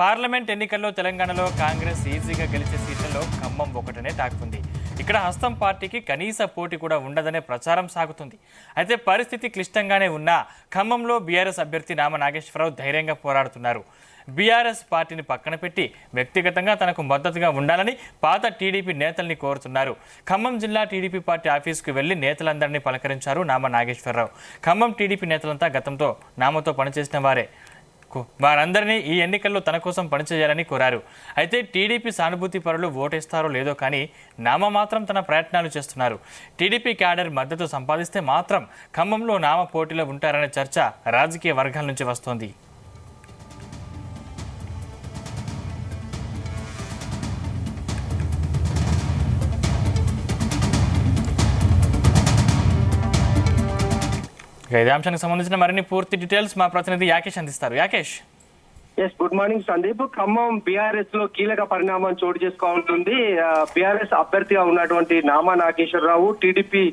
Parliament ఎన్నికల్లో తెలంగాణలో కాంగ్రెస్ ఈజీగా గెలిచే సీట్లలో ఖమ్మం ఒకటనే తాకుతుంది. ఇక్కడ హస్తం పార్టీకి కనీస పోటీ కూడా ఉండదనే ప్రచారం సాగుతుంది. అయితే పరిస్థితి క్లిష్టంగానే ఉన్నా ఖమ్మంలో బీఆర్ఎస్ అభ్యర్థి నామ నాగేశ్వరరావు ధైర్యంగా పోరాడుతున్నారు. బీఆర్ఎస్ పార్టీని పక్కన పెట్టి వ్యక్తిగతంగా తనకు మద్దతుగా ఉండాలని పాత టీడీపీ నేతల్ని కోరుతున్నారు. ఖమ్మం జిల్లా టీడీపీ పార్టీ ఆఫీసుకు వెళ్లి నేతలందరినీ పలకరించారు నామ నాగేశ్వరరావు. ఖమ్మం టీడీపీ నేతలంతా గతంతో నామతో పనిచేసిన వారందరినీ ఈ ఎన్నికల్లో తన కోసం పనిచేయాలని కోరారు. అయితే టీడీపీ సానుభూతి పరులు ఓటేస్తారో లేదో కానీ నామ మాత్రం తన ప్రయత్నాలు చేస్తున్నారు. టీడీపీ క్యాడర్ మద్దతు సంపాదిస్తే మాత్రం ఖమ్మంలో నామ పోటీలో ఉంటారనే చర్చ రాజకీయ వర్గాల నుంచి వస్తోంది. ఇదే అంశానికి సంబంధించిన మరిన్ని పూర్తి డీటెయిల్స్ మా ప్రతినిధి యాకేష్ అందిస్తారు. Yakesh. Good morning Sandeep. Khammam BRS లో కీలక పరిణామం చోటు చేసుకోవాల్సింది. బీఆర్ఎస్ అభ్యర్థిగా ఉన్నటువంటి నామా నాగేశ్వరరావు టీడీపీ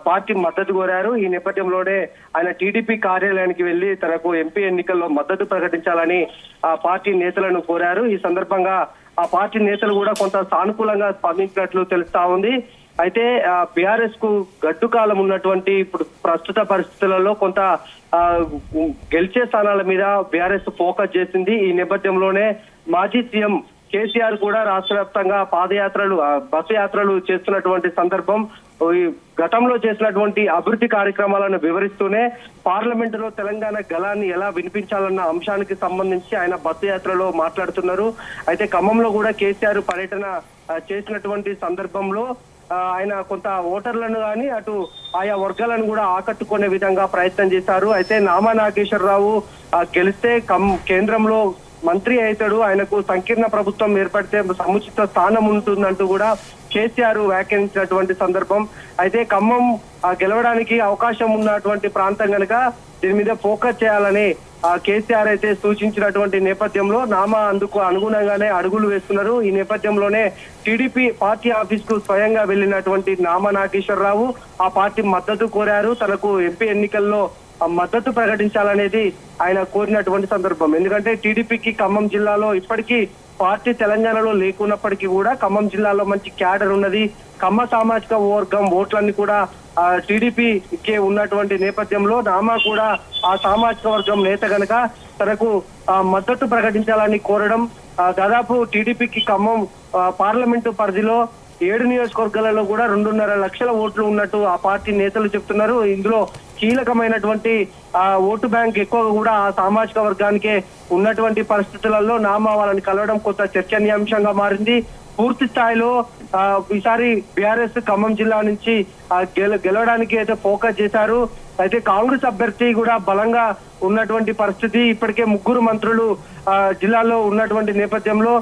పార్టీ మద్దతు కోరారు. ఈ నేపథ్యంలోనే ఆయన టీడీపీ కార్యాలయానికి వెళ్లి తనకు ఎంపీ ఎన్నికల్లో మద్దతు ప్రకటించాలని ఆ పార్టీ నేతలను కోరారు. ఈ సందర్భంగా ఆ పార్టీ నేతలు కూడా కొంత సానుకూలంగా స్పందించినట్లు తెలుస్తా ఉంది. అయితే బీఆర్ఎస్ కు గడ్డు కాలం ఉన్నటువంటి ఇప్పుడు ప్రస్తుత పరిస్థితులలో కొంత గెలిచే స్థానాల మీద బీఆర్ఎస్ ఫోకస్ చేసింది. ఈ నేపథ్యంలోనే మాజీ సీఎం కేసీఆర్ కూడా రాష్ట్ర వ్యాప్తంగా పాదయాత్రలు బస్సు యాత్రలు చేస్తున్నటువంటి సందర్భం. ఈ గతంలో చేసినటువంటి అభివృద్ధి కార్యక్రమాలను వివరిస్తూనే పార్లమెంటులో తెలంగాణ గళాన్ని ఎలా వినిపించాలన్న అంశానికి సంబంధించి ఆయన బస్సు యాత్రలో మాట్లాడుతున్నారు. అయితే ఖమ్మంలో కూడా కేసీఆర్ పర్యటన చేసినటువంటి సందర్భంలో ఆయన కొంత ఓటర్లను కానీ అటు ఆయా వర్గాలను కూడా ఆకట్టుకునే విధంగా ప్రయత్నం చేశారు. అయితే నామా నాగేశ్వరరావు గెలిస్తే కేంద్రంలో మంత్రి అవుతాడు, ఆయనకు సంకీర్ణ ప్రభుత్వం ఏర్పడితే సముచిత స్థానం ఉంటుందంటూ కూడా కేసీఆర్ వ్యాఖ్యానించినటువంటి సందర్భం. అయితే ఖమ్మం గెలవడానికి అవకాశం ఉన్నటువంటి ప్రాంతం కనుక దీని మీద ఫోకస్ చేయాలని కేసీఆర్ అయితే సూచించినటువంటి నేపథ్యంలో నామా అందుకు అనుగుణంగానే అడుగులు వేస్తున్నారు. ఈ నేపథ్యంలోనే టీడీపీ పార్టీ ఆఫీస్ కు స్వయంగా వెళ్లినటువంటి నామా నాగేశ్వరరావు ఆ పార్టీ మద్దతు కోరారు. తనకు ఎంపీ ఎన్నికల్లో మద్దతు ప్రకటించాలనేది ఆయన కోరినటువంటి సందర్భం. ఎందుకంటే టీడీపీకి ఖమ్మం జిల్లాలో ఇప్పటికీ పార్టీ తెలంగాణలో లేకున్నప్పటికీ కూడా ఖమ్మం జిల్లాలో మంచి క్యాడర్ ఉన్నది. కమ్మ సామాజిక వర్గం ఓట్లన్నీ కూడా టీడీపీకి ఉన్నటువంటి నేపథ్యంలో నామా కూడా ఆ సామాజిక వర్గం నేత గనక తనకు మద్దతు ప్రకటించాలని కోరడం. దాదాపు టీడీపీకి ఖమ్మం పార్లమెంటు పరిధిలో 7 నియోజకవర్గాలలో కూడా 2.5 లక్షల ఓట్లు ఉన్నట్టు ఆ పార్టీ నేతలు చెప్తున్నారు. ఇందులో కీలకమైనటువంటి ఓటు బ్యాంక్ ఎక్కువగా కూడా ఆ సామాజిక వర్గానికే ఉన్నటువంటి పరిస్థితులలో నామా వాళ్ళని కలవడం కొంత చర్చనీయాంశంగా మారింది. పూర్తి స్థాయిలో ఈసారి బీఆర్ఎస్ ఖమ్మం జిల్లా నుంచి గెలవడానికి అయితే ఫోకస్ చేశారు. అయితే కాంగ్రెస్ అభ్యర్థి కూడా బలంగా ఉన్నటువంటి పరిస్థితి. ఇప్పటికే 3 మంత్రులు జిల్లాలో ఉన్నటువంటి నేపథ్యంలో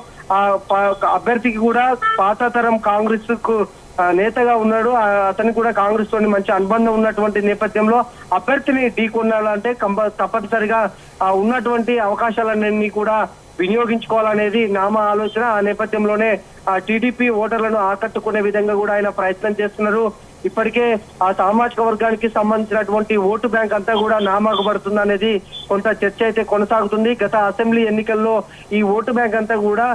అభ్యర్థికి కూడా పాత తరం కాంగ్రెస్ కు నేతగా ఉన్నాడు. అతనికి కూడా కాంగ్రెస్ తోని మంచి అనుబంధం ఉన్నటువంటి నేపథ్యంలో అభ్యర్థిని ఢీకొనాలంటే తప్పనిసరిగా ఉన్నటువంటి అవకాశాలన్నీ కూడా వినియోగించుకోవాలనేది నామా ఆలోచన. ఆ నేపథ్యంలోనే టీడీపీ ఓటర్లను ఆకట్టుకునే విధంగా కూడా ఆయన ప్రయత్నం చేస్తున్నారు. ఇప్పటికే ఆ సామాజిక వర్గానికి సంబంధించినటువంటి ఓటు బ్యాంక్ అంతా కూడా నామాకు పడుతుంది అనేది కొంత చర్చ అయితే కొనసాగుతుంది. గత అసెంబ్లీ ఎన్నికల్లో ఈ ఓటు బ్యాంక్ అంతా కూడా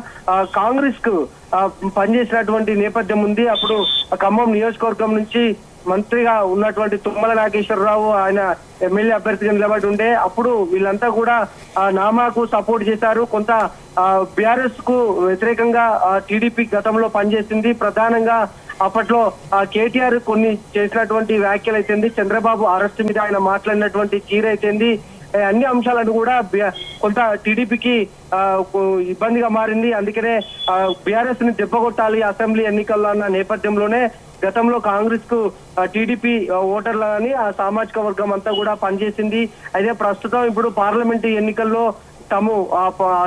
కాంగ్రెస్ కు పనిచేసినటువంటి నేపథ్యం ఉంది. అప్పుడు ఖమ్మం నియోజకవర్గం నుంచి మంత్రిగా ఉన్నటువంటి తుమ్మల నాగేశ్వరరావు ఆయన ఎమ్మెల్యే అభ్యర్థిగా నిలబడి ఉండే. అప్పుడు వీళ్ళంతా కూడా నామాకు సపోర్ట్ చేశారు. కొంత బీఆర్ఎస్ కు వ్యతిరేకంగా టీడీపీ గతంలో పనిచేసింది. ప్రధానంగా అప్పట్లో కేటీఆర్ కొన్ని చేసినటువంటి వ్యాఖ్యలు అయితేంది, చంద్రబాబు అరెస్ట్ మీద ఆయన మాట్లాడినటువంటి తీరైతేంది, అన్ని అంశాలను కూడా కొంత టీడీపీకి ఇబ్బందిగా మారింది. అందుకనే బీఆర్ఎస్ ని దెబ్బకొట్టాలి అసెంబ్లీ ఎన్నికల్లో అన్న నేపథ్యంలోనే గతంలో కాంగ్రెస్ కు టీడీపీ ఓటర్లని ఆ సామాజిక వర్గం అంతా కూడా పనిచేసింది. అయితే ప్రస్తుతం ఇప్పుడు పార్లమెంటు ఎన్నికల్లో తాము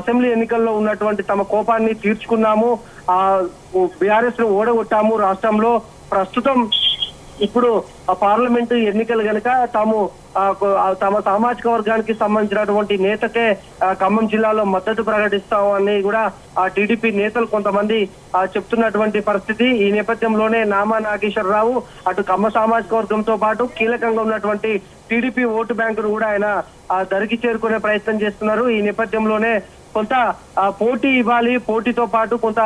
అసెంబ్లీ ఎన్నికల్లో ఉన్నటువంటి తమ కోపాన్ని తీర్చుకున్నాము, బీఆర్ఎస్ ను ఓడగొట్టాము రాష్ట్రంలో. ప్రస్తుతం ఇప్పుడు పార్లమెంటు ఎన్నికలు గనక తాము తమ సామాజిక వర్గానికి సంబంధించినటువంటి నేతకే ఖమ్మం జిల్లాలో మద్దతు ప్రకటిస్తామని కూడా ఆ టీడీపీ నేతలు కొంతమంది చెప్తున్నటువంటి పరిస్థితి. ఈ నేపథ్యంలోనే నామా నాగేశ్వరరావు అటు కమ్మ సామాజిక వర్గంతో పాటు కీలకంగా ఉన్నటువంటి టీడీపీ ఓటు బ్యాంకును కూడా ఆయన దరికి చేరుకునే ప్రయత్నం చేస్తున్నారు. ఈ నేపథ్యంలోనే కొంత పోటీ ఇవ్వాలి. పోటీతో పాటు కొంత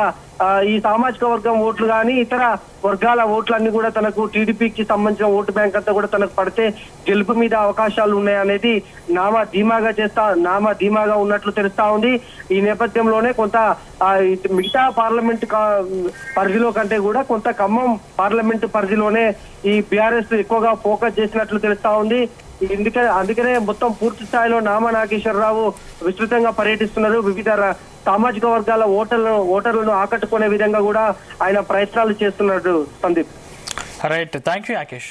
ఈ సామాజిక వర్గం ఓట్లు కానీ ఇతర వర్గాల ఓట్లన్నీ కూడా తనకు టీడీపీకి సంబంధించిన ఓటు బ్యాంక్ అంతా కూడా తనకు పడితే గెలుపు మీద అవకాశాలు ఉన్నాయనేది నామా ధీమాగా ఉన్నట్లు తెలుస్తా ఉంది. ఈ నేపథ్యంలోనే కొంత మిగతా పార్లమెంట్ పరిధిలో కంటే కూడా కొంత ఖమ్మం పార్లమెంట్ పరిధిలోనే ఈ బీఆర్ఎస్ ఎక్కువగా ఫోకస్ చేసినట్లు తెలుస్తా ఉంది. అందుకనే మొత్తం పూర్తి స్థాయిలో నామా నాగేశ్వరరావు విస్తృతంగా పర్యటిస్తున్నారు. వివిధ సామాజిక వర్గాల ఓటర్లను ఆకట్టుకునే విధంగా కూడా ఆయన ప్రయత్నాలు చేస్తున్నారు. Sandeep. Right, thank you Yakesh.